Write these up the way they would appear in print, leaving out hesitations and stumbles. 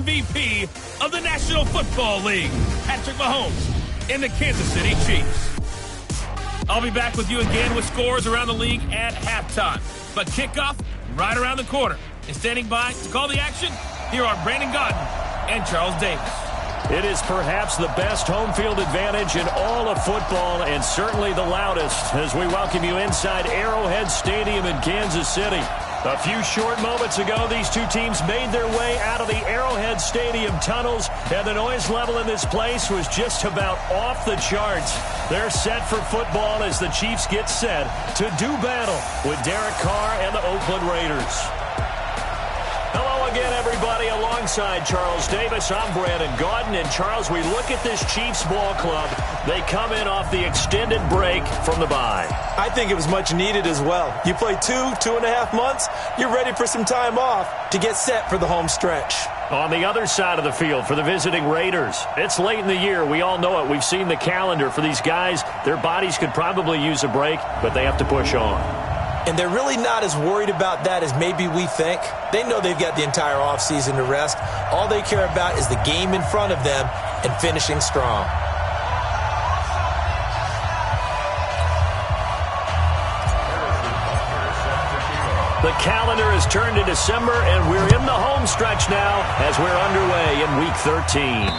MVP of the National Football League, Patrick Mahomes, and the Kansas City Chiefs. I'll be back with you again with scores around the league at halftime. But kickoff right around the corner. And standing by to call the action, here are Brandon Gaudin and Charles Davis. It is perhaps the best home field advantage in all of football, and certainly the loudest, as we welcome you inside Arrowhead Stadium in Kansas City. A few short moments ago, these two teams made their way out of the Arrowhead Stadium tunnels, and the noise level in this place was just about off the charts. They're set for football as the Chiefs get set to do battle with Derek Carr and the Oakland Raiders. Hello again, everybody. Alongside Charles Davis, I'm Brandon Gaudin. And Charles, we look at this Chiefs ball club. They come in off the extended break from the bye. I think it was much needed as well. You play 2.5 months, you're ready for some time off to get set for the home stretch. On the other side of the field for the visiting Raiders, it's late in the year. We all know it. We've seen the calendar for these guys. Their bodies could probably use a break, but they have to push on. And they're really not as worried about that as maybe we think. They know they've got the entire offseason to rest. All they care about is the game in front of them and finishing strong. The calendar has turned to December, and we're in the home stretch now as we're underway in Week 13.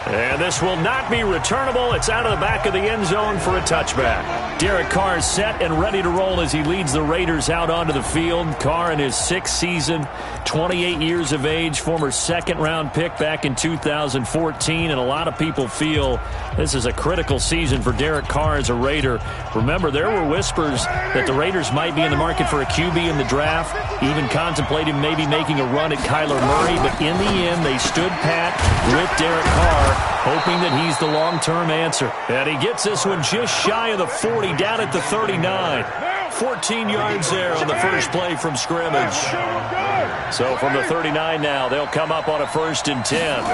And this will not be returnable. It's out of the back of the end zone for a touchback. Derek Carr is set and ready to roll as he leads the Raiders out onto the field. Carr in his 6th season, 28 years of age, former second-round pick back in 2014. And a lot of people feel this is a critical season for Derek Carr as a Raider. Remember, there were whispers that the Raiders might be in the market for a QB in the draft, even contemplating maybe making a run at Kyler Murray. But in the end, they stood pat with Derek Carr, hoping that he's the long-term answer. And he gets this one just shy of the 40, down at the 39. 14 yards there on the first play from scrimmage. So from the 39 now, they'll come up on a 1st and 10.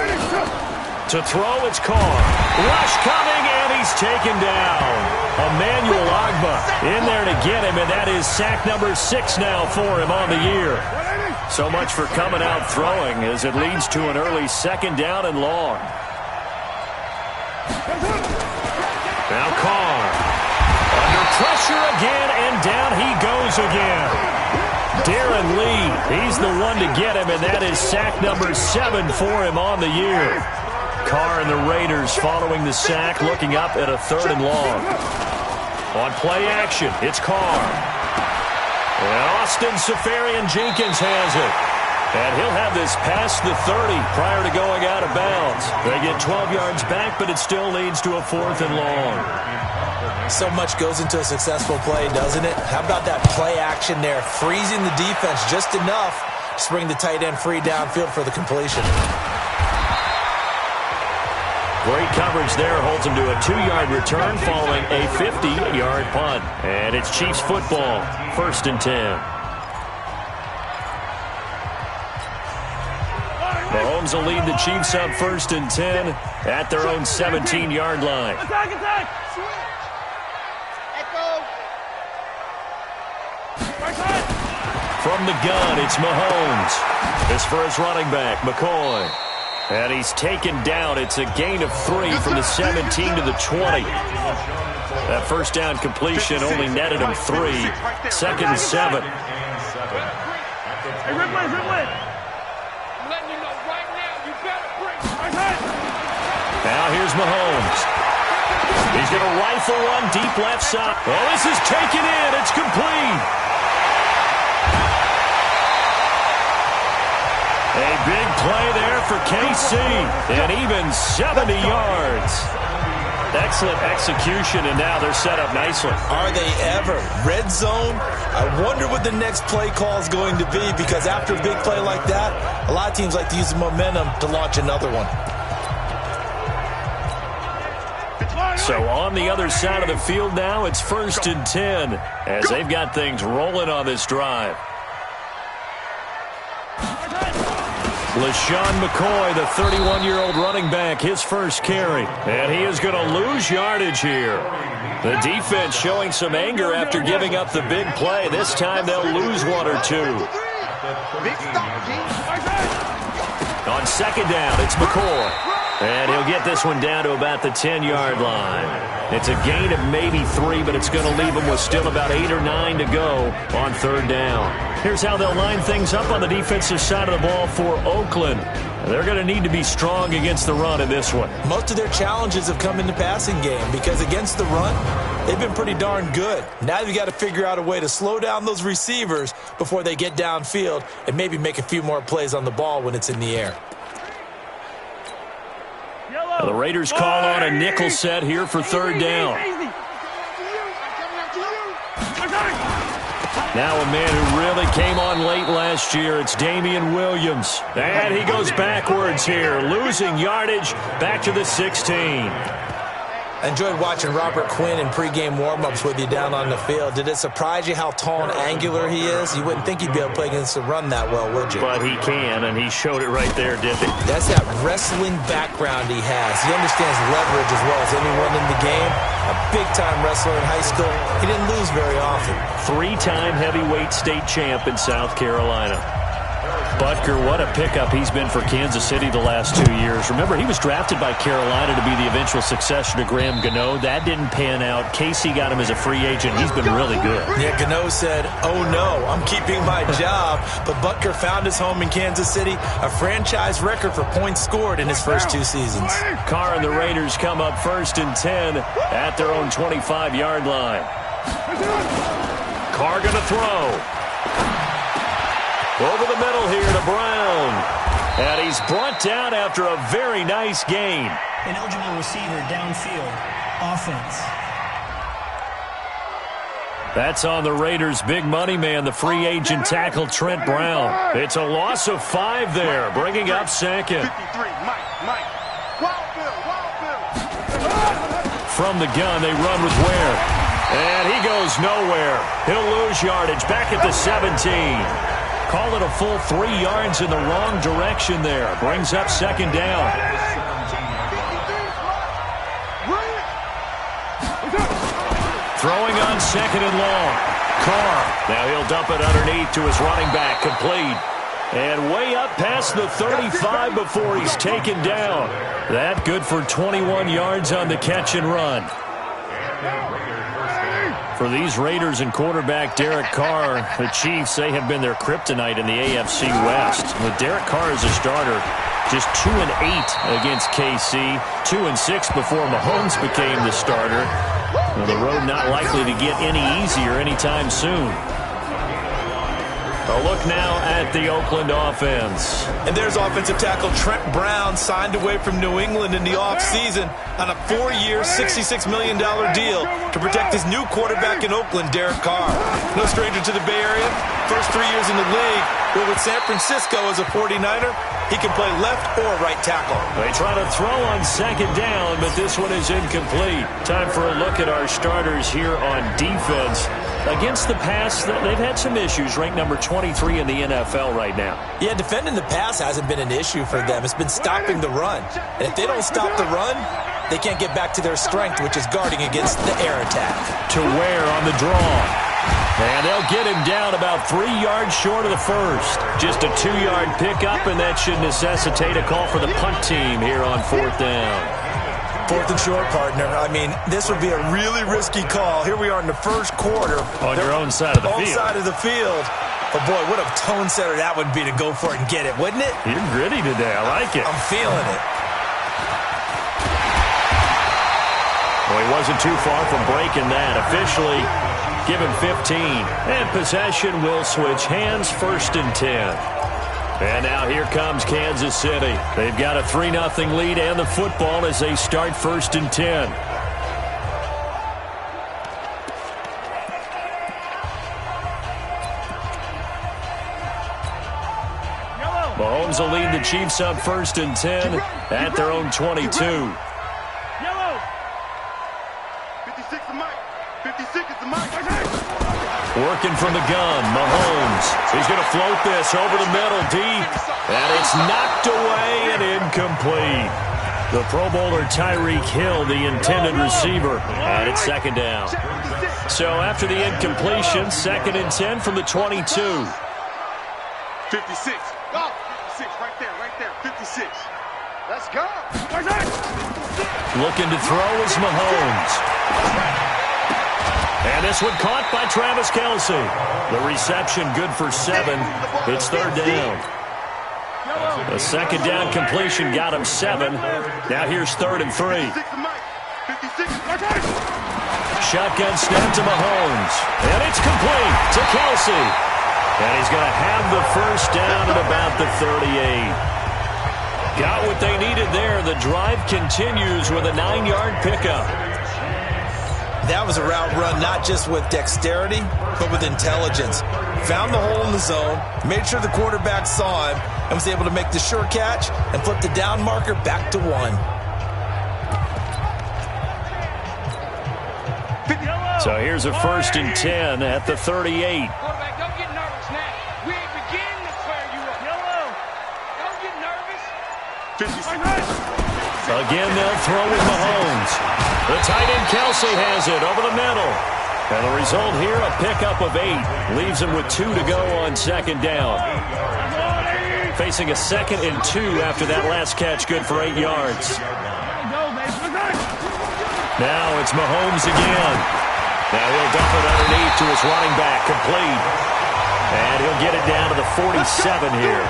To throw, it's Carr. Rush coming, and he's taken down. Emmanuel Ogbah in there to get him, and that is sack number 6 now for him on the year. So much for coming out throwing as it leads to an early 2nd down and long. Now Carr, under pressure again, and down he goes again. Darren Lee, he's the one to get him, and that is sack number 7 for him on the year. Carr and the Raiders following the sack, looking up at a 3rd and long. On play action, it's Carr. And Austin Seferian-Jenkins has it. And he'll have this past the 30 prior to going out of bounds. They get 12 yards back, but it still leads to a 4th and long. So much goes into a successful play, doesn't it? How about that play action there, freezing the defense just enough to bring the tight end free downfield for the completion. Great coverage there, holds him to a 2-yard return following a 50-yard punt. And it's Chiefs football, 1st and 10. Mahomes will lead the Chiefs up 1st and 10 at their own 17-yard line. Attack! From the gun, it's Mahomes. This for his running back, McCoy. And he's taken down. It's a gain of 3 from the 17 to the 20. That 1st down completion only netted him 3. 2nd and 7. Hey, Ripley! I'm letting you know right now, you better break. Now here's Mahomes. He's going to rifle one deep left side. Oh, this is taken in. It's complete. A big play there for KC, and even 70 yards. Excellent execution, and now they're set up nicely. Are they ever? Red zone? I wonder what the next play call is going to be, because after a big play like that, a lot of teams like to use the momentum to launch another one. So on the other side of the field now, it's 1st and 10 as they've got things rolling on this drive. LaShawn McCoy, the 31-year-old running back, his first carry. And he is going to lose yardage here. The defense showing some anger after giving up the big play. This time they'll lose 1 or 2. On second down, it's McCoy. And he'll get this one down to about the 10-yard line. It's a gain of maybe 3, but it's going to leave him with still about 8 or 9 to go on third down. Here's how they'll line things up on the defensive side of the ball for Oakland. They're going to need to be strong against the run in this one. Most of their challenges have come in the passing game because against the run, they've been pretty darn good. Now you've got to figure out a way to slow down those receivers before they get downfield and maybe make a few more plays on the ball when it's in the air. The Raiders call on a nickel set here for third down. Now a man who really came on late last year, it's Damian Williams. And he goes backwards here, losing yardage back to the 16. I enjoyed watching Robert Quinn in pregame warm-ups with you down on the field. Did it surprise you how tall and angular he is? You wouldn't think he'd be able to play against the run that well, would you? But he can, and he showed it right there, didn't he? That's that wrestling background he has. He understands leverage as well as anyone in the game. A big-time wrestler in high school. He didn't lose very often. 3-time heavyweight state champ in South Carolina. Butker, what a pickup he's been for Kansas City the last 2 years. Remember, he was drafted by Carolina to be the eventual successor to Graham Gano. That didn't pan out. Casey got him as a free agent. He's been really good. Yeah, Gano said, oh no, I'm keeping my job. But Butker found his home in Kansas City, a franchise record for points scored in his first 2 seasons. Carr and the Raiders come up 1st and 10 at their own 25-yard line. Carr going to throw. Over the middle here to Brown. And he's brought down after a very nice gain. An eligible receiver downfield. Offense. That's on the Raiders' big money man, the free agent tackle Trent Brown. It's a loss of 5 there, bringing up second. From the gun, they run with Ware. And he goes nowhere. He'll lose yardage back at the 17. Call it a full 3 yards in the wrong direction there. Brings up second down. Throwing on second and long. Carr. Now he'll dump it underneath to his running back. Complete. And way up past the 35 before he's taken down. That good for 21 yards on the catch and run. For these Raiders and quarterback Derek Carr, the Chiefs, they have been their kryptonite in the AFC West. With Derek Carr as a starter, just 2-8 against KC, 2-6 before Mahomes became the starter. Well, the road not likely to get any easier anytime soon. A look now at the Oakland offense. And there's offensive tackle Trent Brown, signed away from New England in the offseason on a 4-year, $66 million deal to protect his new quarterback in Oakland, Derek Carr. No stranger to the Bay Area. First 3 years in the league, but with San Francisco as a 49er, he can play left or right tackle. They try to throw on second down, but this one is incomplete. Time for a look at our starters here on defense. Against the pass, they've had some issues, ranked number 23 in the NFL right now. Yeah, defending the pass hasn't been an issue for them. It's been stopping the run. And if they don't stop the run, they can't get back to their strength, which is guarding against the air attack. To Ware on the draw. And they'll get him down about 3 yards short of the first. Just a 2-yard pickup, and that should necessitate a call for the punt team here on 4th down. 4th and short, partner. I mean, this would be a really risky call. Here we are in the first quarter. On your own side of the field. Own side of the field. But, boy, what a tone setter that would be to go for it and get it, wouldn't it? You're gritty today. I like it. I'm feeling it. Well, he wasn't too far from breaking that. Officially, give him 15. And possession will switch hands, 1st and 10. And now here comes Kansas City. They've got a 3-0 lead and the football as they start 1st and 10. Mahomes will lead the Chiefs up 1st and 10 at their own 22. Yellow. 56 is Mike. 56 is the Mike. Working from the gun, Mahomes. He's going to float this over the middle deep. And it's knocked away and incomplete. The Pro Bowler Tyreek Hill, the intended receiver, and it's 2nd down. So after the incompletion, 2nd and 10 from the 22. 56. Go. 56 right there. Right there, 56. Let's go. Looking to throw is Mahomes. And this one caught by Travis Kelce. The reception good for 7. It's third down. A second down completion got him 7. Now here's 3rd and 3. Shotgun snap to Mahomes. And it's complete to Kelce. And he's going to have the first down at about the 38. Got what they needed there. The drive continues with a 9-yard pickup. That was a route run not just with dexterity, but with intelligence. Found the hole in the zone, made sure the quarterback saw him, and was able to make the sure catch and flip the down marker back to 1. So here's a 1st and 10 at the 38. Quarterback, don't get nervous now. We ain't beginning to clear you up. Yellow. Don't get nervous. Again, they'll throw with Mahomes. The tight end Kelce has it over the middle. And the result here, a pickup of 8. Leaves him with 2 to go on second down. Facing a 2nd and 2 after that last catch, good for 8 yards. Now it's Mahomes again. Now he'll dump it underneath to his running back, complete. And he'll get it down to the 47 here.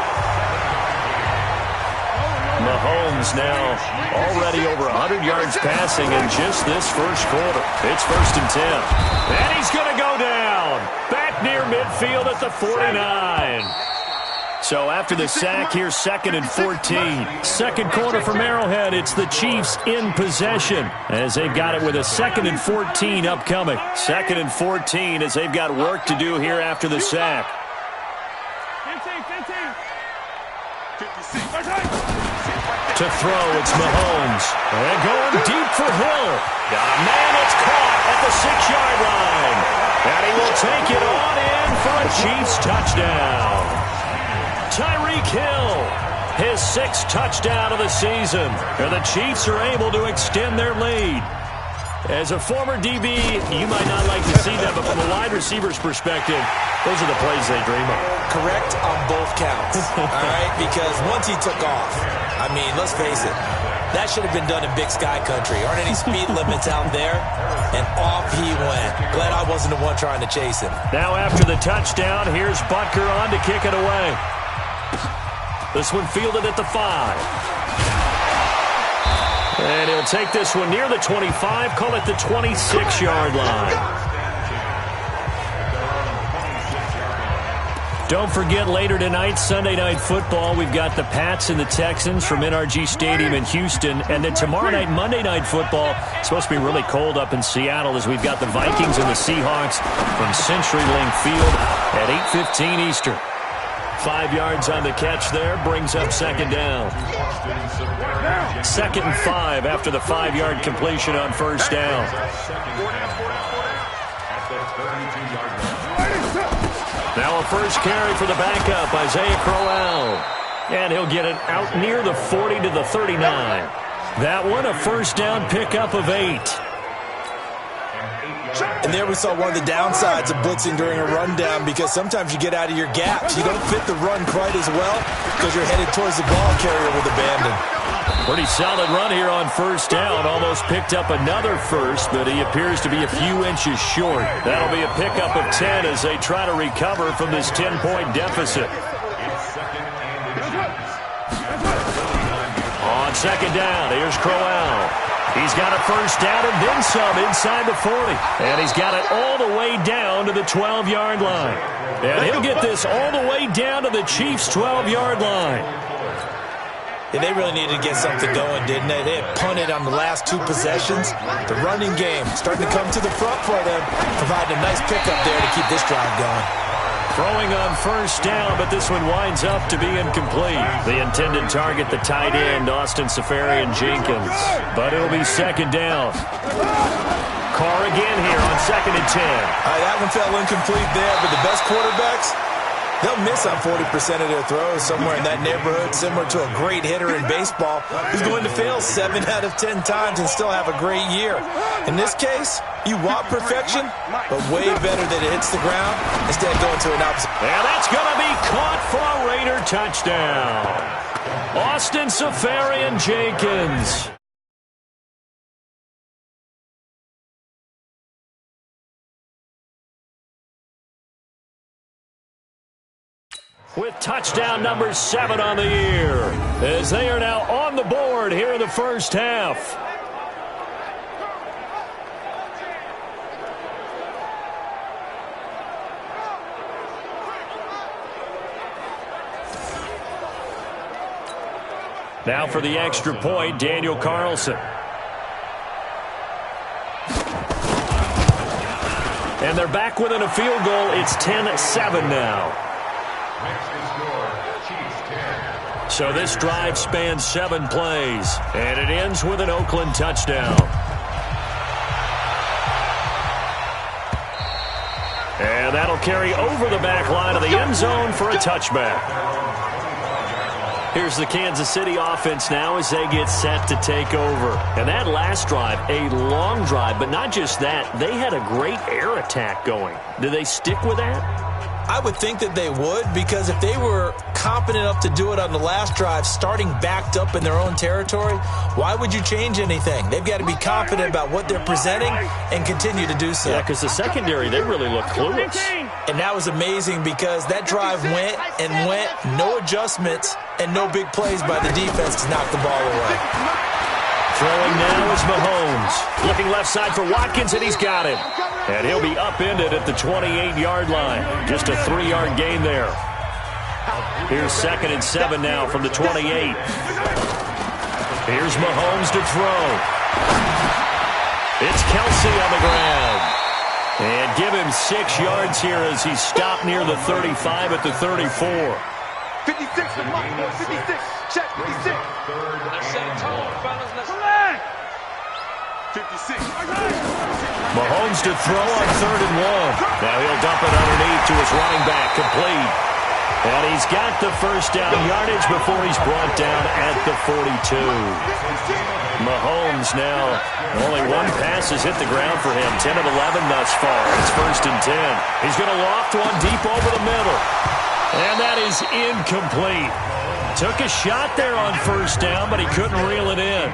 Mahomes now already over 100 yards passing in just this first quarter. It's 1st and 10. And he's going to go down. Back near midfield at the 49. So after the sack, here's 2nd and 14. Second quarter from Arrowhead. It's the Chiefs in possession as they've got it with a 2nd and 14 upcoming. 2nd and 14 as they've got work to do here after the sack. 56. To throw, it's Mahomes. And going deep for Hill. Got a man that's caught at the 6-yard line. And he will take it on in for a Chiefs touchdown. Tyreek Hill, his 6th touchdown of the season. And the Chiefs are able to extend their lead. As a former DB, you might not like to see that, but from a wide receiver's perspective, those are the plays they dream of. Correct on both counts, all right? Because once he took off, I mean, let's face it, that should have been done in Big Sky Country. Aren't any speed limits out there? And off he went. Glad I wasn't the one trying to chase him. Now after the touchdown, here's Butker on to kick it away. This one fielded at the 5. And he'll take this one near the 25, call it the 26-yard line. Don't forget, later tonight, Sunday Night Football, we've got the Pats and the Texans from NRG Stadium in Houston. And then tomorrow night, Monday Night Football, it's supposed to be really cold up in Seattle as we've got the Vikings and the Seahawks from CenturyLink Field at 8:15 Eastern. 5 yards on the catch there, brings up 2nd down. 2nd and 5 after the 5-yard completion on 1st down. Now a first carry for the backup, Isaiah Crowell. And he'll get it out near the 40 to the 39. That one, a first down pickup of 8. And there we saw one of the downsides of blitzing during a rundown, because sometimes you get out of your gaps. You don't fit the run quite as well because you're headed towards the ball carrier with abandon. Pretty solid run here on 1st down. Almost picked up another first, but he appears to be a few inches short. That'll be a pickup of 10 as they try to recover from this 10-point deficit. On 2nd down, here's Crowell. He's got a first down and then some inside the 40. And he's got it all the way down to the 12-yard line. And he'll get this all the way down to the Chiefs' 12-yard line. Yeah, they really needed to get something going, didn't they? They had punted on the last 2 possessions. The running game starting to come to the front for them, providing a nice pickup there to keep this drive going. Throwing on 1st down, but this one winds up to be incomplete. The intended target, the tight end, Austin Safarian-Jenkins. But it'll be 2nd down. Carr again here on 2nd and 10. That one fell incomplete there, but the best quarterbacks, they'll miss on 40% of their throws, somewhere in that neighborhood, similar to a great hitter in baseball who's going to fail 7 out of 10 times and still have a great year. In this case, you want perfection, but way better that it hits the ground instead of going to an opposite. And that's going to be caught for a Raider touchdown. Austin Safarian-Jenkins. With touchdown number 7 on the year, as they are now on the board here in the first half. Now for the extra point, Daniel Carlson. And they're back within a field goal. It's 10-7 now. So this drive spans 7 plays, and it ends with an Oakland touchdown. And that'll carry over the back line of the end zone for a touchback. Here's the Kansas City offense now as they get set to take over. And that last drive, a long drive, but not just that. They had a great air attack going. Do they stick with that? I would think that they would, because if they were competent enough to do it on the last drive, starting backed up in their own territory, why would you change anything? They've got to be confident about what they're presenting and continue to do so. Yeah, because the secondary, they really look clueless. And that was amazing because that drive went and went, no adjustments and no big plays by the defense to knock the ball away. Throwing now is Mahomes. Looking left side for Watkins, and he's got him. And he'll be upended at the 28-yard line. Just a 3-yard gain there. Here's 2nd and 7 now from the 28. Here's Mahomes to throw. It's Kelsey on the ground. And give him 6 yards here as he's stopped near the 35 at the 34. 56 to Mike, 56. Check, 56. Let's set a tone, fellas. Let's 56. Mahomes to throw on 3rd and 1. Now he'll dump it underneath to his running back, complete. And he's got the first down yardage before he's brought down at the 42. Mahomes now, only 1 pass has hit the ground for him. 10 of 11 thus far. It's 1st and 10. He's going to loft one deep over the middle. And that is incomplete. Took a shot there on 1st down, but he couldn't reel it in.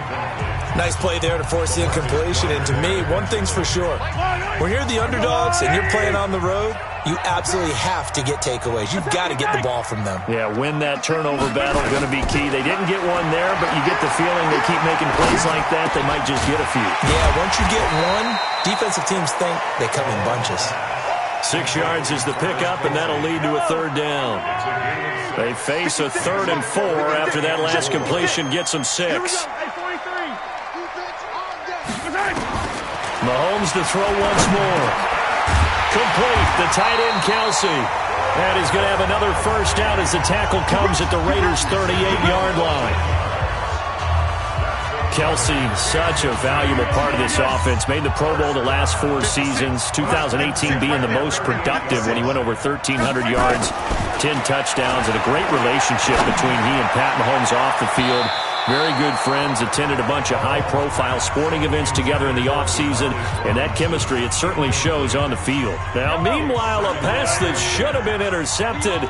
Nice play there to force the incompletion. And to me, one thing's for sure. When you're the underdogs and you're playing on the road, you absolutely have to get takeaways. You've got to get the ball from them. Yeah, win that turnover battle, going to be key. They didn't get one there, but you get the feeling they keep making plays like that, they might just get a few. Yeah, once you get one, defensive teams think they come in bunches. 6 yards is the pickup, and that'll lead to a 3rd down. They face a 3rd and 4 after that last completion gets them 6. Mahomes to throw once more. Complete. The tight end, Kelsey. And he's going to have another first down as the tackle comes at the Raiders' 38-yard line. Kelsey, such a valuable part of this offense. Made the Pro Bowl the last 4 seasons. 2018 being the most productive when he went over 1,300 yards, 10 touchdowns, and a great relationship between he and Pat Mahomes off the field. Very good friends, attended a bunch of high-profile sporting events together in the offseason, and that chemistry, it certainly shows on the field. Now, meanwhile, a pass that should have been intercepted,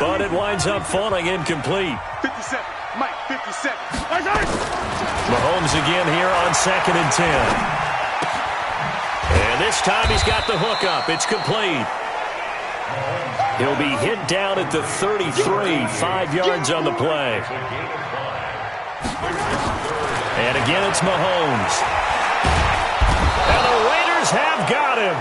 but it winds up falling incomplete. 57, Mike, 57. Mahomes again here on 2nd and 10. And this time he's got the hook up. It's complete. He'll be hit down at the 33, 5 yards on the play. And again, it's Mahomes. And the Raiders have got him.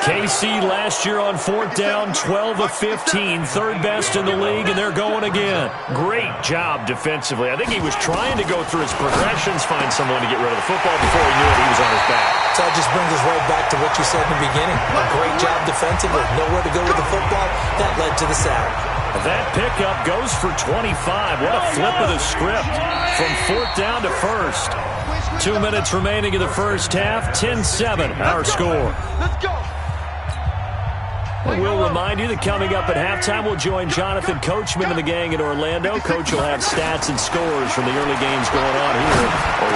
KC last year on 4th down, 12 of 15, 3rd best in the league, and they're going again. Great job defensively. I think he was trying to go through his progressions, find someone to get rid of the football. Before he knew it, he was on his back. So that just brings us right back to what you said in the beginning. A great job defensively, nowhere to go with the football. That led to the sack. That pickup goes for 25. What a flip of the script from 4th down to 1st. 2 minutes remaining in the first half. 10-7, our score. Let's go. We'll remind you that coming up at halftime, we'll join Jonathan Coachman and the gang in Orlando. Coach will have stats and scores from the early games going on here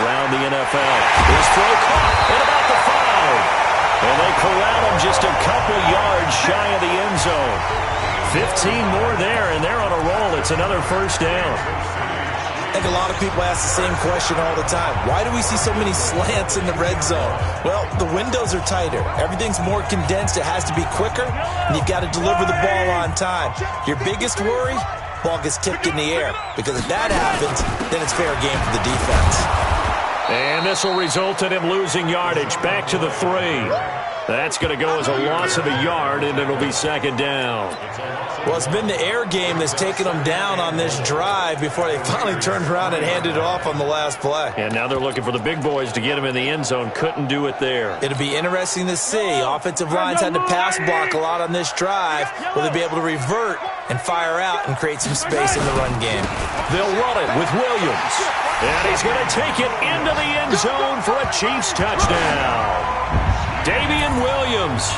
around the NFL. His throw caught at about the 5. And they corral him just a couple yards shy of the end zone. 15 more there, and they're on a roll. It's another first down. I think a lot of people ask the same question all the time. Why do we see so many slants in the red zone? Well, the windows are tighter. Everything's more condensed. It has to be quicker, and you've got to deliver the ball on time. Your biggest worry, ball gets tipped in the air, because if that happens, then it's fair game for the defense. And this will result in him losing yardage. Back to the 3. That's going to go as a loss of a yard, and it'll be second down. Well, it's been the air game that's taken them down on this drive before they finally turned around and handed it off on the last play. And now they're looking for the big boys to get him in the end zone. Couldn't do it there. It'll be interesting to see. Offensive lines had to pass block a lot on this drive. Will they be able to revert and fire out and create some space in the run game? They'll run it with Williams. And he's going to take it into the end zone for a Chiefs touchdown. Damian Williams,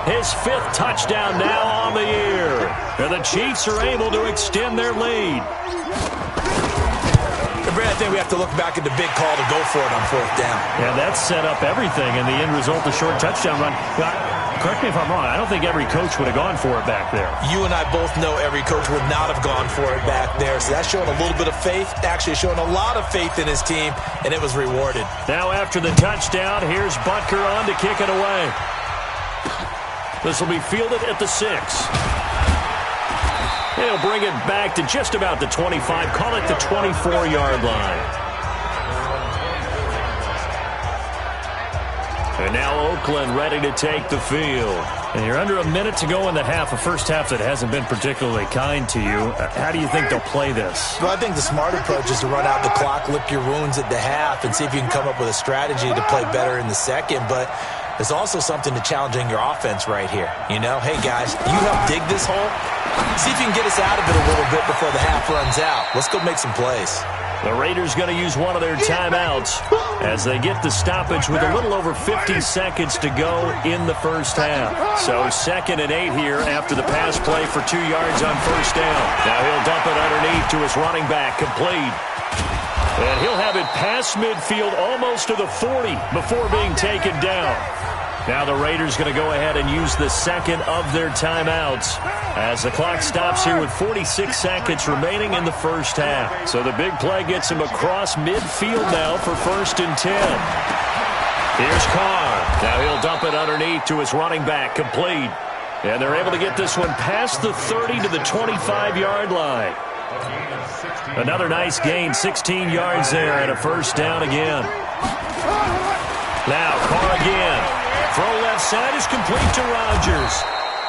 his 5th touchdown now on the year. And the Chiefs are able to extend their lead. Brad, I think we have to look back at the big call to go for it on 4th down. Yeah, that set up everything, and the end result, the short touchdown run. Correct me if I'm wrong, I don't think every coach would have gone for it back there. You and I both know every coach would not have gone for it back there, so that's showing a little bit of faith, actually showing a lot of faith in his team, and it was rewarded. Now after the touchdown, here's Butker on to kick it away. This will be fielded at the 6. He'll bring it back to just about the 25, call it the 24-yard line. And now Oakland ready to take the field. And you're under a minute to go in the half, a first half that hasn't been particularly kind to you. How do you think they'll play this? Well, I think the smart approach is to run out the clock, lick your wounds at the half, and see if you can come up with a strategy to play better in the second. But there's also something to challenging your offense right here. You know, hey, guys, you help dig this hole. See if you can get us out of it a little bit before the half runs out. Let's go make some plays. The Raiders going to use one of their timeouts as they get the stoppage with a little over 50 seconds to go in the first half. So 2nd and 8 here after the pass play for 2 yards on first down. Now he'll dump it underneath to his running back, complete. And he'll have it past midfield almost to the 40 before being taken down. Now the Raiders going to go ahead and use the 2nd of their timeouts as the clock stops here with 46 seconds remaining in the first half. So the big play gets him across midfield now for 1st and 10. Here's Carr. Now he'll dump it underneath to his running back, complete. And they're able to get this one past the 30 to the 25-yard line. Another nice gain, 16 yards there and a first down again. Now Carr again. Throw left side is complete to Rodgers.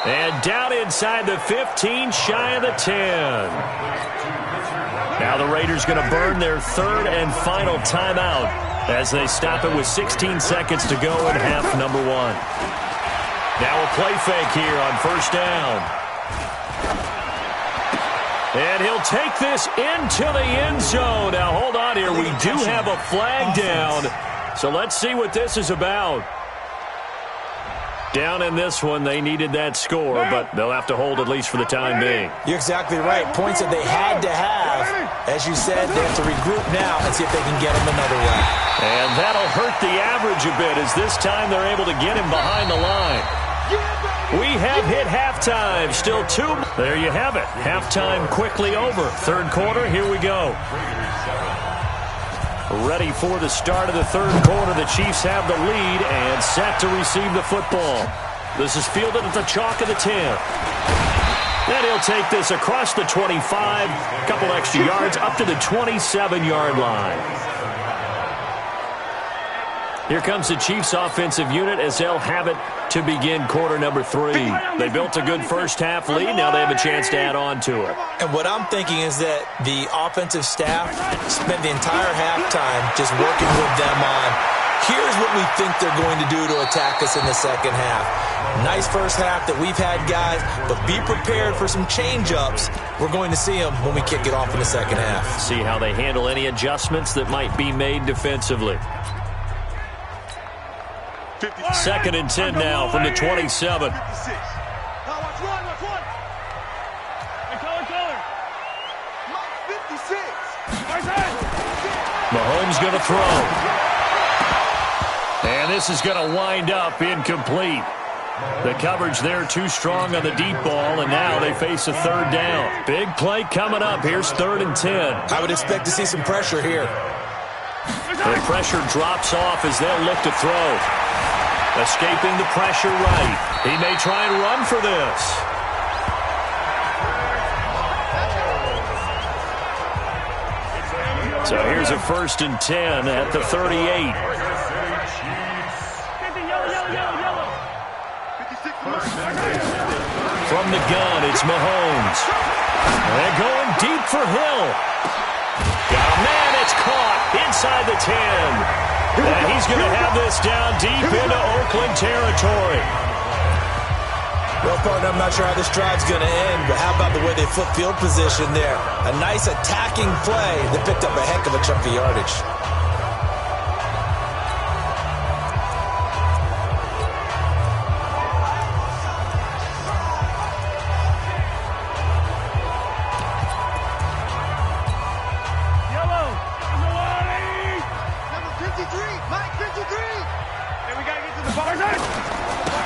And down inside the 15, shy of the 10. Now the Raiders going to burn their 3rd and final timeout as they stop it with 16 seconds to go in half number 1. Now a play fake here on first down. And he'll take this into the end zone. Now hold on here. We do have a flag down. So let's see what this is about. Down in this one, they needed that score, but they'll have to hold at least for the time being. You're exactly right. Points that they had to have. As you said, they have to regroup now and see if they can get them another way. And that'll hurt the average a bit as this time they're able to get him behind the line. We have hit halftime. Still 2. There you have it. Halftime quickly over. 3rd quarter, here we go. Ready for the start of the 3rd quarter. The Chiefs have the lead and set to receive the football. This is fielded at the chalk of the 10. Then he'll take this across the 25, a couple extra yards up to the 27-yard line. Here comes the Chiefs offensive unit as they'll have it to begin quarter number 3. They built a good first half lead. Now they have a chance to add on to it. And what I'm thinking is that the offensive staff spent the entire halftime just working with them on, here's what we think they're going to do to attack us in the second half. Nice first half that we've had, guys, but be prepared for some change-ups. We're going to see them when we kick it off in the second half. See how they handle any adjustments that might be made defensively. 2nd and 10 now from the 27. Mahomes going to throw. And this is going to wind up incomplete. The coverage there too strong on the deep ball, and now they face a third down. Big play coming up. Here's 3rd and 10. I would expect to see some pressure here. The pressure drops off as they'll look to throw. Escaping the pressure right. He may try and run for this. So here's a 1st and 10 at the 38. From the gun, it's Mahomes. And going deep for Hill. Got a man, it's caught inside the 10. And he's going to have this down deep into Oakland territory. Well, partner, I'm not sure how this drive's going to end, but how about the way they flip field position there? A nice attacking play that picked up a heck of a chunk of yardage.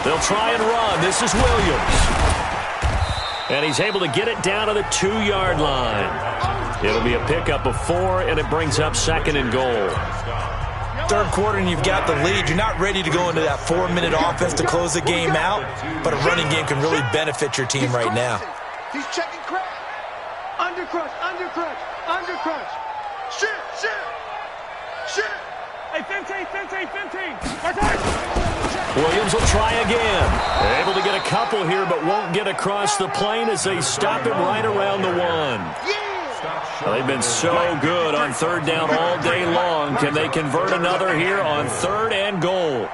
They'll try and run. This is Williams. And he's able to get it down to the 2-yard line. It'll be a pickup of 4, and it brings up 2nd and goal. Third quarter, and you've got the lead. You're not ready to go into that 4-minute offense to close the game out, but a running game can really benefit your team right now. He's checking crap. Undercrush, undercrush, undercrush. Shit, shit, shit. Hey, 15. Williams will try again. Able to get a couple here, but won't get across the plane as they stop him right around the 1. Well, they've been so good on 3rd down all day long. Can they convert another here on 3rd and goal?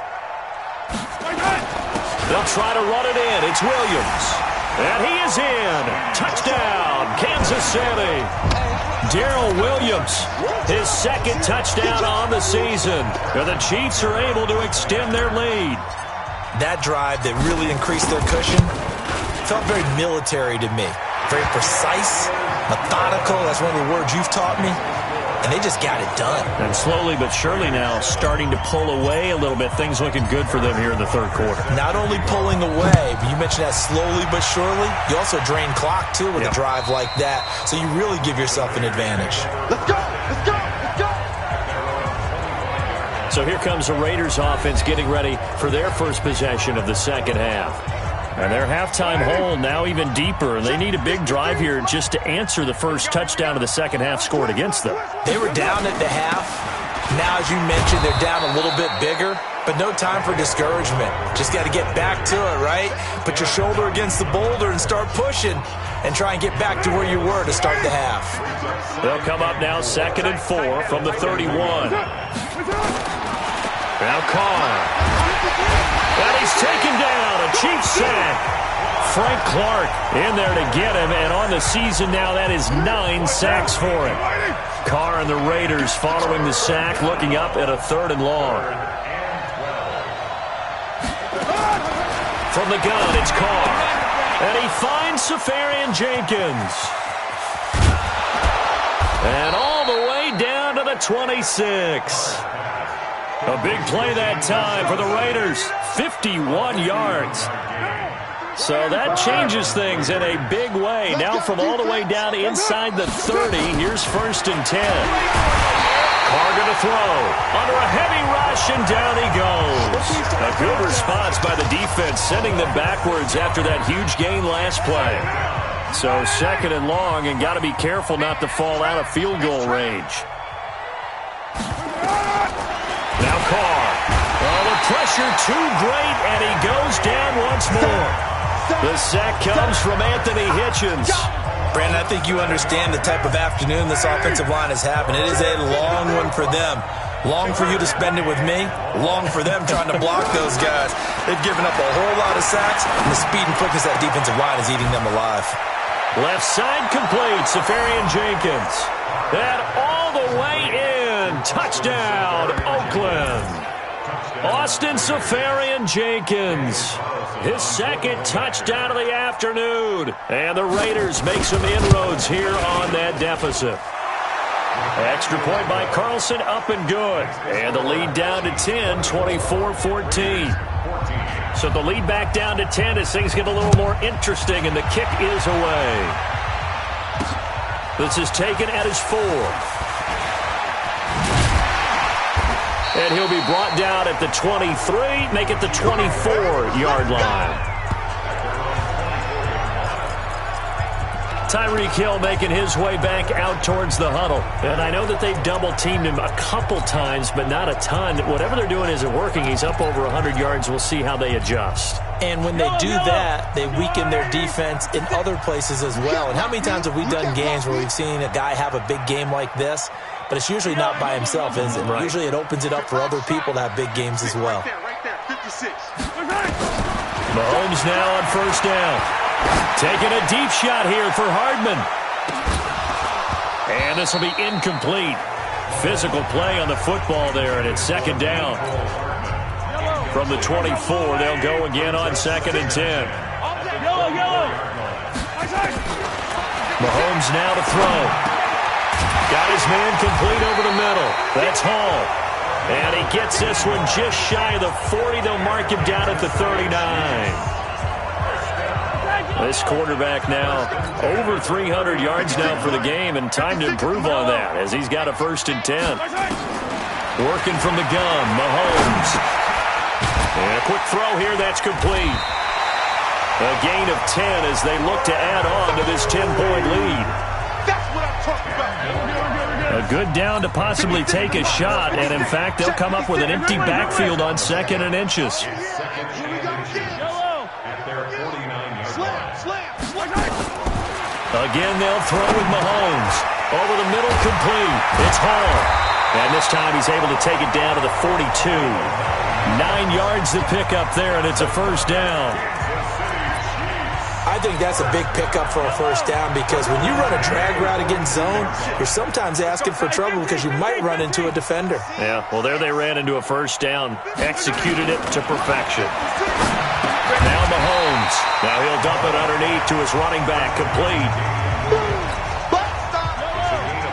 They'll try to run it in. It's Williams. And he is in. Touchdown, Kansas City. Darrell Williams, his 2nd touchdown on the season. And the Chiefs are able to extend their lead. That drive that really increased their cushion felt very military to me. Very precise, methodical. That's one of the words you've taught me. And they just got it done. And slowly but surely now starting to pull away a little bit. Things looking good for them here in the 3rd quarter. Not only pulling away, but you mentioned that slowly but surely. You also drain clock, too, with a drive like that. So you really give yourself an advantage. Let's go, let's go, let's go. So here comes the Raiders offense getting ready for their first possession of the 2nd half. And their halftime hole now even deeper. And they need a big drive here just to answer the first touchdown of the 2nd half scored against them. They were down at the half. Now, as you mentioned, they're down a little bit bigger. But no time for discouragement. Just got to get back to it, right? Put your shoulder against the boulder and start pushing. And try and get back to where you were to start the half. They'll come up now 2nd and 4 from the 31. Now Carr. And he's taken down. A Chiefs sack. Frank Clark in there to get him. And on the season now, that is 9 sacks for him. Carr and the Raiders following the sack, looking up at a 3rd and long. From the gun, it's Carr. And he finds Safarian Jenkins. And all the way down to the 26. A big play that time for the Raiders. 51 yards. So that changes things in a big way. Now from all the way down inside the 30, here's 1st and 10. Carr going to throw. Under a heavy rush, and down he goes. A good response by the defense, sending them backwards after that huge gain last play. So 2nd and long, and got to be careful not to fall out of field goal range. Now Carr. Oh, the pressure too great, and he goes down once more. The sack comes from Anthony Hitchens. Brandon, I think you understand the type of afternoon this offensive line is having. It is a long one for them. Long for you to spend it with me. Long for them trying to block those guys. They've given up a whole lot of sacks, and the speed and quickness of that defensive line is eating them alive. Left side complete, Safarian Jenkins. And all the way in. Touchdown, Oakland. Austin Safarian Jenkins. His 2nd touchdown of the afternoon. And the Raiders make some inroads here on that deficit. Extra point by Carlson, up and good. And the lead down to 10, 24-14. So the lead back down to 10 as things get a little more interesting, and the kick is away. This is taken at his 4th. And he'll be brought down at the 23, make it the 24-yard line. Tyreek Hill making his way back out towards the huddle. And I know that they've double-teamed him a couple times, but not a ton. Whatever they're doing isn't working. He's up over 100 yards. We'll see how they adjust. And when they do that, they weaken their defense in other places as well. And how many times have we done games where we've seen a guy have a big game like this, but it's usually not by himself, is it? Right. Usually it opens it up for other people to have big games as well. Right there, 56. Mahomes now on first down. Taking a deep shot here for Hardman. And this will be incomplete. Physical play on the football there, and it's second down. From the 24, they'll go again on 2nd and 10. Mahomes now to throw. Got his man complete over the middle. That's Hall. And he gets this one just shy of the 40. They'll mark him down at the 39. This quarterback now over 300 yards now for the game, and time to improve on that as he's got a 1st and 10. Working from the gun, Mahomes. And a quick throw here, that's complete. A gain of 10 as they look to add on to this 10-point lead. That's what I'm talking about. A good down to possibly take a shot, and in fact, they'll come up with an empty backfield on 2nd and inches. Again, they'll throw with Mahomes. Over the middle, complete. It's Hall. And this time he's able to take it down to the 42. 9 yards to pick up there, and it's a 1st down. I think that's a big pickup for a 1st down because when you run a drag route against zone, you're sometimes asking for trouble because you might run into a defender. Yeah, well, there they ran into a 1st down. Executed it to perfection. Now Mahomes. Now he'll dump it underneath to his running back, complete.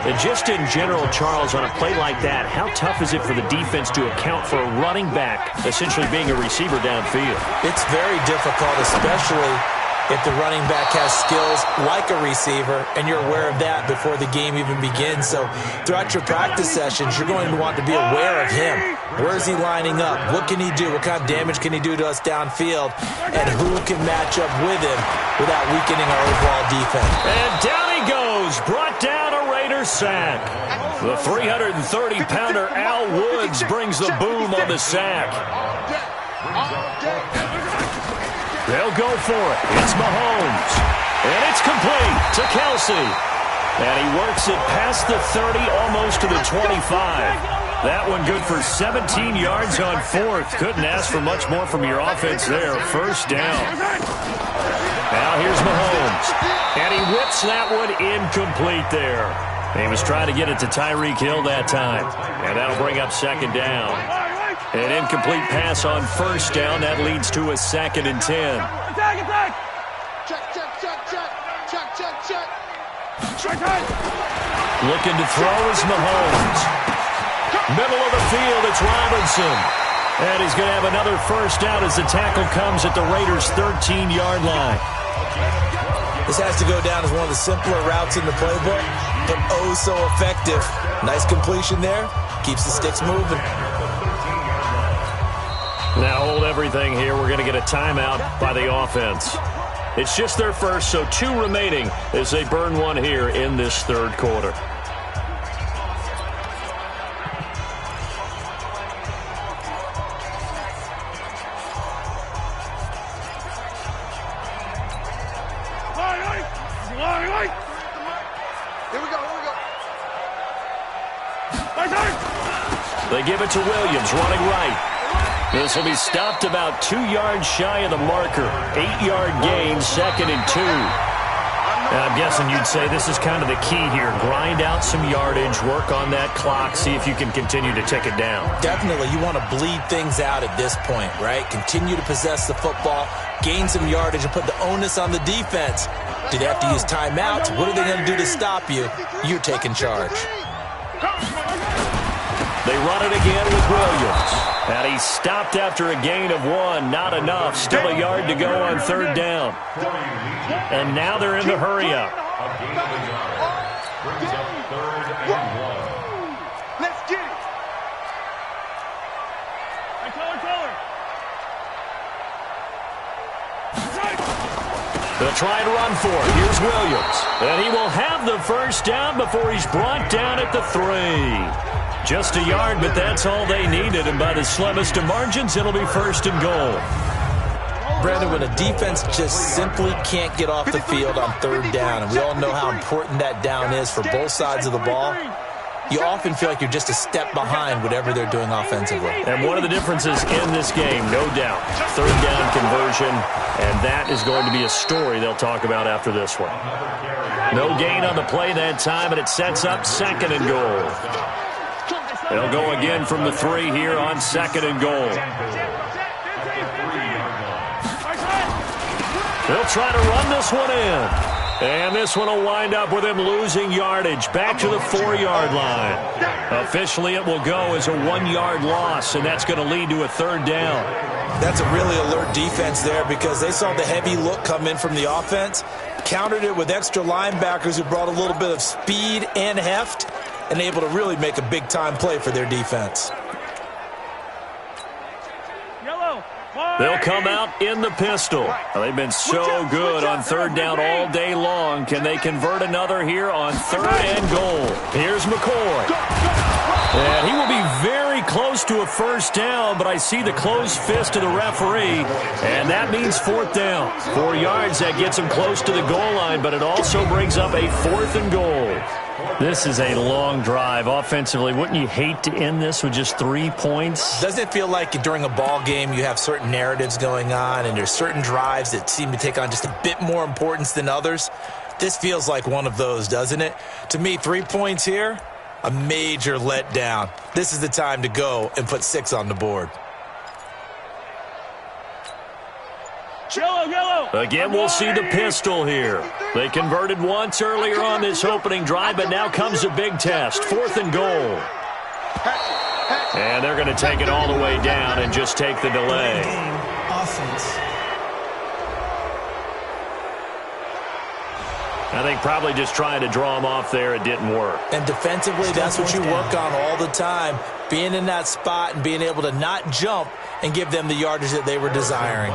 And just in general, Charles, on a play like that, how tough is it for the defense to account for a running back essentially being a receiver downfield? It's very difficult, especially if the running back has skills like a receiver, and you're aware of that before the game even begins. So throughout your practice sessions, you're going to want to be aware of him. Where is he lining up? What can he do? What kind of damage can he do to us downfield? And who can match up with him without weakening our overall defense? And down he goes, brought down a Raiders sack. The 330-pounder Al Woods brings the boom on the sack. They'll go for it. It's Mahomes. And it's complete to Kelsey. And he works it past the 30, almost to the 25. That one good for 17 yards on 4th. Couldn't ask for much more from your offense there. 1st down. Now here's Mahomes. And he whips that one incomplete there. He was trying to get it to Tyreek Hill that time. And that'll bring up 2nd down. An incomplete pass on 1st down. That leads to a 2nd and 10. Looking to throw is Mahomes. Middle of the field, it's Robinson. And he's going to have another 1st down as the tackle comes at the Raiders' 13-yard line. This has to go down as one of the simpler routes in the playbook, but oh so effective. Nice completion there. Keeps the sticks moving. Now hold everything here. We're going to get a timeout by the offense. It's just their first, so 2 remaining as they burn one here in this 3rd quarter. They give it to Williams, running right. This will be stopped about 2 yards shy of the marker. 8-yard gain, 2nd and 2. I'm guessing you'd say this is kind of the key here. Grind out some yardage, work on that clock, see if you can continue to tick it down. Definitely. You want to bleed things out at this point, right? Continue to possess the football, gain some yardage, and put the onus on the defense. Do they have to use timeouts? What are they going to do to stop you? You're taking charge. They run it again with Williams. And he stopped after a gain of 1. Not enough. Still a yard to go on third down. And now they're in the hurry-up. Let's get it. They'll try and run for it. Here's Williams. And he will have the first down before he's brought down at the 3. Just a yard, but that's all they needed. And by the slimmest of margins, it'll be first and goal. Brandon, when a defense just simply can't get off the field on third down, and we all know how important that down is for both sides of the ball, you often feel like you're just a step behind whatever they're doing offensively. And one of the differences in this game, no doubt, third down conversion, and that is going to be a story they'll talk about after this one. No gain on the play that time, and it sets up second and goal. They'll go again from the 3 here on second and goal. They'll try to run this one in. And this one will wind up with him losing yardage back to the 4-yard line. Officially, it will go as a 1-yard loss, and that's going to lead to a third down. That's a really alert defense there because they saw the heavy look come in from the offense, countered it with extra linebackers who brought a little bit of speed and heft, and able to really make a big-time play for their defense. They'll come out in the pistol. They've been so good on third down all day long. Can they convert another here on third and goal? Here's McCoy. And he will be very close to a first down, but I see the closed fist of the referee, and that means fourth down. 4 yards, that gets him close to the goal line, but it also brings up a fourth and goal. This is a long drive offensively. Wouldn't you hate to end this with just 3 points? Doesn't it feel like during a ball game you have certain narratives going on and there's certain drives that seem to take on just a bit more importance than others? This feels like one of those, doesn't it? To me, 3 points here, a major letdown. This is the time to go and put 6 on the board. Again, we'll see the pistol here. They converted once earlier on this opening drive, but now comes a big test. Fourth and goal. And they're going to take it all the way down and just take the delay. Offense. I think probably just trying to draw him off there, it didn't work. And defensively, that's what you work on all the time. Being in that spot and being able to not jump and give them the yardage that they were desiring.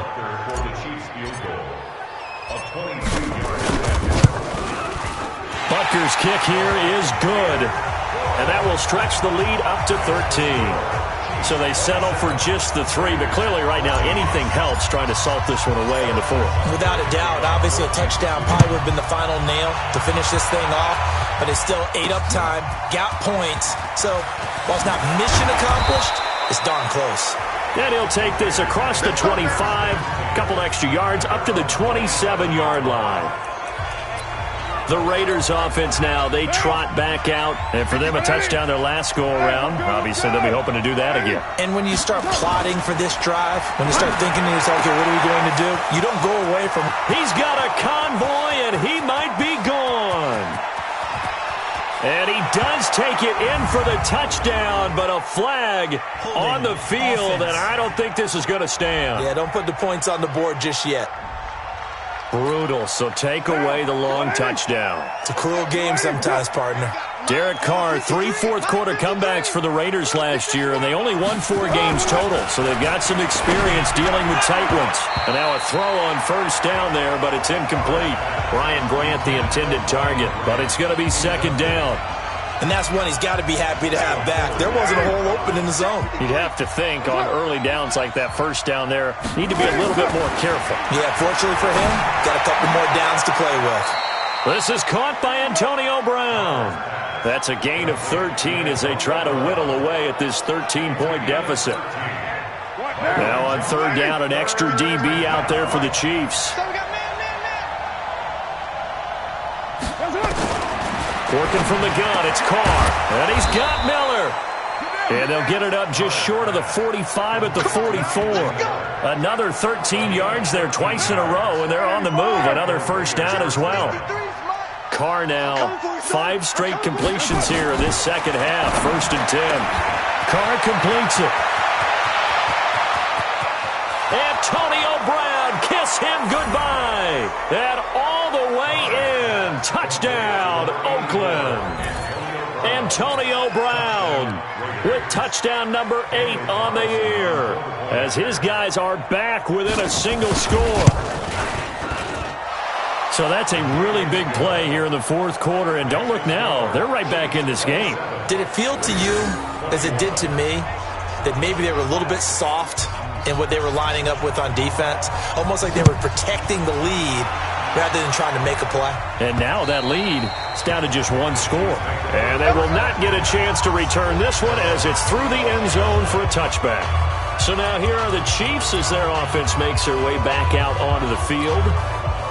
Butker's kick here is good. And that will stretch the lead up to 13. So they settle for just the 3, but clearly right now anything helps trying to salt this one away in the 4th. Without a doubt, obviously a touchdown probably would have been the final nail to finish this thing off, but it's still 8 up time, got points. So while it's not mission accomplished, it's darn close. And he'll take this across the 25, couple extra yards up to the 27-yard line. The Raiders offense now, they trot back out. And for them, a touchdown their last go-around. Obviously, they'll be hoping to do that again. And when you start plotting for this drive, when you start thinking to yourself, okay, what are we going to do? You don't go away from... He's got a convoy, and he might be gone. And he does take it in for the touchdown, but a flag on the field, and I don't think this is going to stand. Yeah, don't put the points on the board just yet. Brutal, so take away the long touchdown. It's a cruel game sometimes, partner. Derek Carr, 3 fourth-quarter comebacks for the Raiders last year, and they only won 4 games total, so they've got some experience dealing with tight ones. And now a throw on first down there, but it's incomplete. Ryan Grant, the intended target, but it's going to be second down. And that's one he's got to be happy to have back. There wasn't a hole open in the zone. You'd have to think on early downs like that first down there, need to be a little bit more careful. Yeah, fortunately for him, got a couple more downs to play with. This is caught by Antonio Brown. That's a gain of 13 as they try to whittle away at this 13-point deficit. Now on third down, an extra DB out there for the Chiefs. Working from the gun, it's Carr. And he's got Miller. And they'll get it up just short of the 45 at the 44. Another 13 yards there twice in a row, and they're on the move. Another first down as well. Carr now, 5 straight completions here in this second half. First and 10. Carr completes it. Antonio Brown, kiss him goodbye. And all the way in. Touchdown, Oakland. Antonio Brown with touchdown number 8 on the year, as his guys are back within a single score. So that's a really big play here in the fourth quarter, and don't look now, they're right back in this game. Did it feel to you, as it did to me, that maybe they were a little bit soft in what they were lining up with on defense? Almost like they were protecting the lead rather than trying to make a play. And now that lead is down to just 1 score. And they will not get a chance to return this one as it's through the end zone for a touchback. So now here are the Chiefs as their offense makes their way back out onto the field.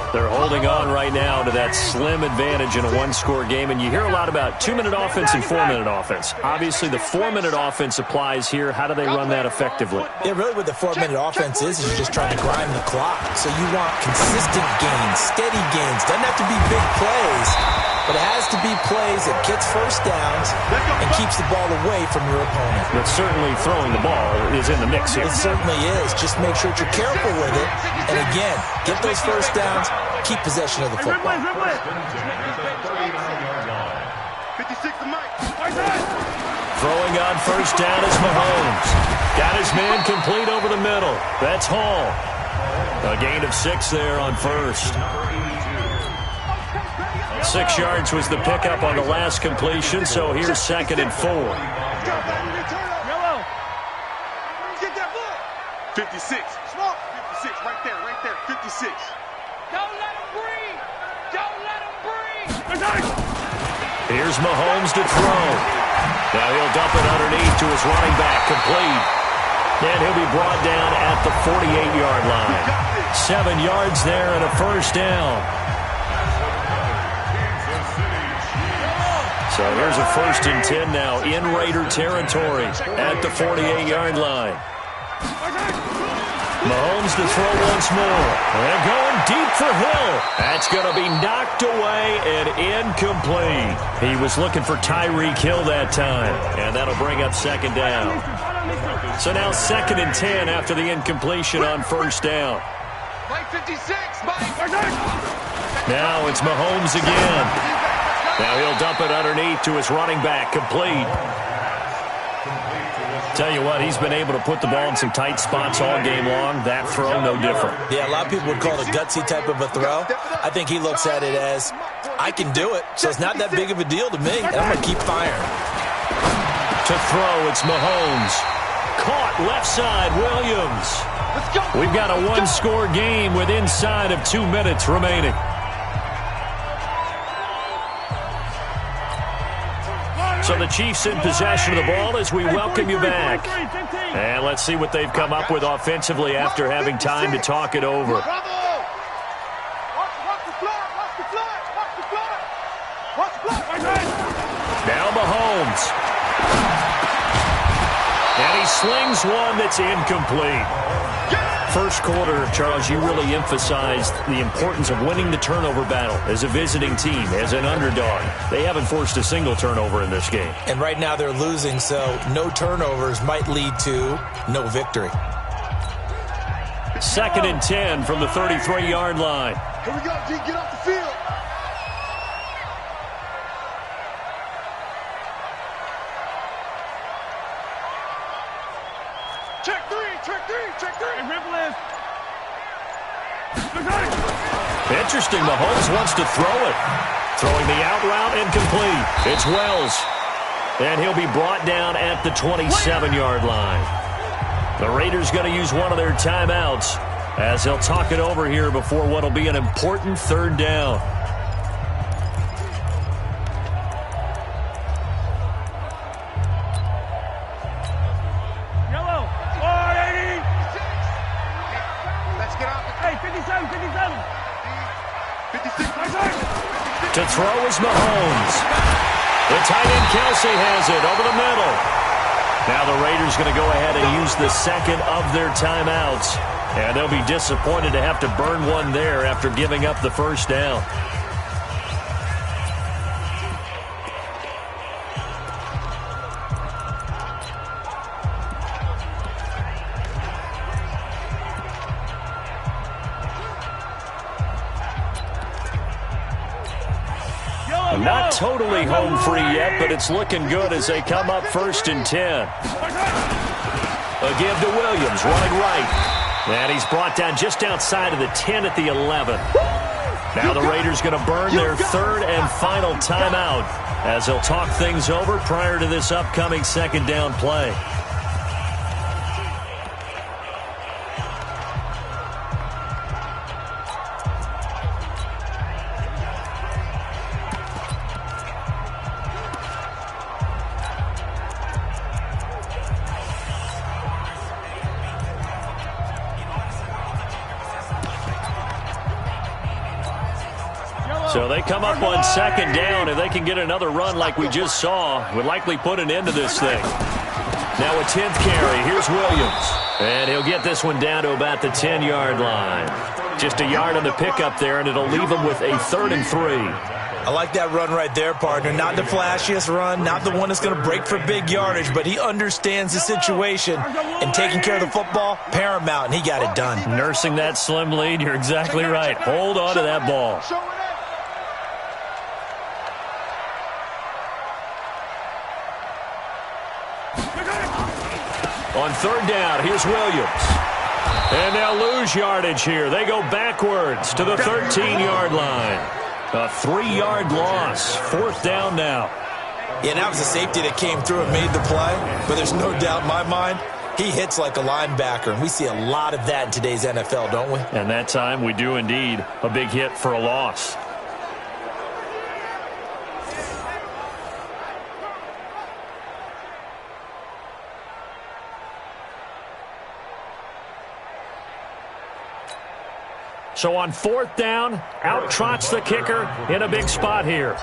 They're holding on right now to that slim advantage in a 1-score game. And you hear a lot about 2-minute offense and 4-minute offense. Obviously, the 4-minute offense applies here. How do they run that effectively? Yeah, really what the 4-minute offense is you're just trying to grind the clock. So you want consistent gains, steady gains. Doesn't have to be big plays, but it has to be plays that gets first downs and keeps the ball away from your opponent. But certainly throwing the ball is in the mix here. It certainly is. Just make sure that you're careful with it. And again, get those first downs, keep possession of the football. Throwing on first down is Mahomes. Got his man complete over the middle. That's Hall. A gain of 6 there on first. 6 yards was the pickup on the last completion, so here's 2nd and 4. 56. Small. 56. Right there. 56. Don't let him breathe. Don't let him breathe. Here's Mahomes to throw. Now he'll dump it underneath to his running back, complete. And he'll be brought down at the 48-yard line. 7 yards there and a first down. So here's a 1st and 10 now in Raider territory at the 48-yard line. Mahomes to throw once more. And going deep for Hill. That's going to be knocked away and incomplete. He was looking for Tyreek Hill that time. And that'll bring up 2nd down. So now 2nd and 10 after the incompletion on first down. Mike 56. Mike. Now it's Mahomes again. Now he'll dump it underneath to his running back, complete. Tell you what, he's been able to put the ball in some tight spots all game long. That throw, no different. Yeah, a lot of people would call it a gutsy type of a throw. I think he looks at it as, I can do it, so it's not that big of a deal to me, and I'm going to keep firing. To throw, it's Mahomes. Caught left side, Williams. We've got a 1-score game with inside of 2 minutes remaining. So the Chiefs in possession of the ball as we welcome you back. And let's see what they've come up with offensively after having time to talk it over. Now Mahomes. And he slings one that's incomplete. First quarter, Charles, you really emphasized the importance of winning the turnover battle as a visiting team, as an underdog. They haven't forced a single turnover in this game. And right now they're losing, so no turnovers might lead to no victory. 2nd and 10 from the 33-yard line. Here we go, G. Get off the field. Check three. Interesting, Mahomes wants to throw it. Throwing the out route incomplete. It's Wells. And he'll be brought down at the 27-yard line. The Raiders going to use one of their timeouts as they'll talk it over here before what will be an important 3rd down. To throw is Mahomes. The tight end Kelsey has it over the middle. Now the Raiders going to go ahead and use the 2nd of their timeouts. And they'll be disappointed to have to burn one there after giving up the first down. Not totally home free yet, but it's looking good as they come up 1st and 10. A give to Williams, running right. And he's brought down just outside of the 10 at the 11. Now the Raiders going to burn their 3rd and final timeout as they'll talk things over prior to this upcoming 2nd down play. So they come up on 2nd down. If they can get another run like we just saw, would likely put an end to this thing. Now a 10th carry. Here's Williams. And he'll get this one down to about the 10-yard line. Just a yard on the pickup there, and it'll leave him with a 3rd and 3. I like that run right there, partner. Not the flashiest run, not the one that's going to break for big yardage, but he understands the situation, and taking care of the football, paramount, and he got it done. Nursing that slim lead, you're exactly right. Hold on to that ball. On 3rd down, here's Williams. And they'll lose yardage here. They go backwards to the 13-yard line. A 3-yard loss. 4th down now. Yeah, that was a safety that came through and made the play. But there's no doubt in my mind, he hits like a linebacker. And we see a lot of that in today's NFL, don't we? And that time we do indeed. A big hit for a loss. So on 4th down, out trots the kicker in a big spot here.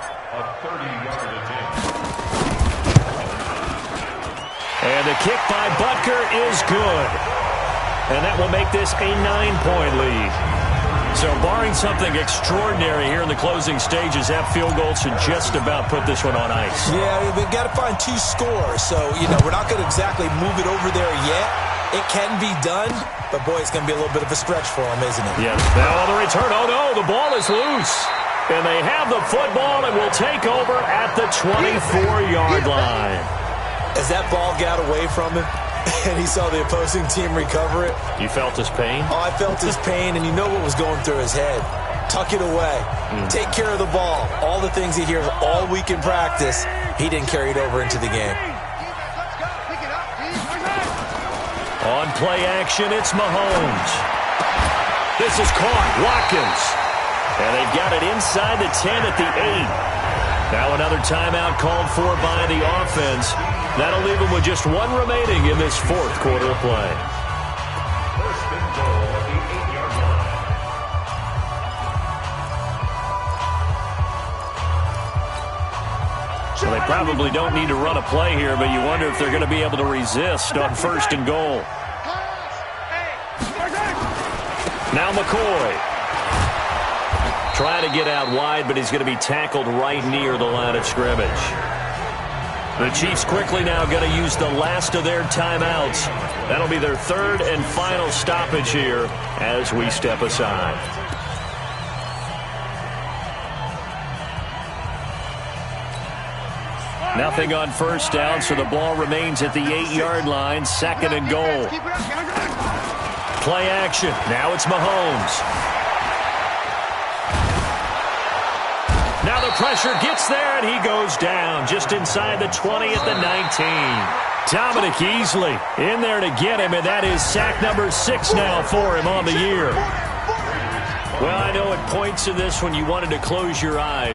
And the kick by Butker is good. And that will make this a 9-point lead. So barring something extraordinary here in the closing stages, that field goal should just about put this one on ice. Yeah, we've got to find 2 scores. So, we're not going to exactly move it over there yet. It can be done, but, boy, it's going to be a little bit of a stretch for him, isn't it? Yes. Now on the return, oh, no, the ball is loose. And they have the football and will take over at the 24-yard line. As that ball got away from him and he saw the opposing team recover it. You felt his pain? Oh, I felt his pain, and you know what was going through his head. Tuck it away. Take care of the ball. All the things he hears all week in practice, he didn't carry it over into the game. On play action, it's Mahomes. This is caught. Watkins. And they've got it inside the 10 at the 8. Now another timeout called for by the offense. That'll leave them with just 1 remaining in this 4th quarter of play. So they probably don't need to run a play here, but you wonder if they're going to be able to resist on 1st and goal. Now McCoy. Trying to get out wide, but he's going to be tackled right near the line of scrimmage. The Chiefs quickly now going to use the last of their timeouts. That'll be their 3rd and final stoppage here as we step aside. Nothing on 1st down, so the ball remains at the 8-yard line, 2nd and goal. Play action. Now it's Mahomes. Now the pressure gets there, and he goes down just inside the 20 at the 19. Dominic Easley in there to get him, and that is sack number 6 now for him on the year. Well, I know it points to this when you wanted to close your eyes.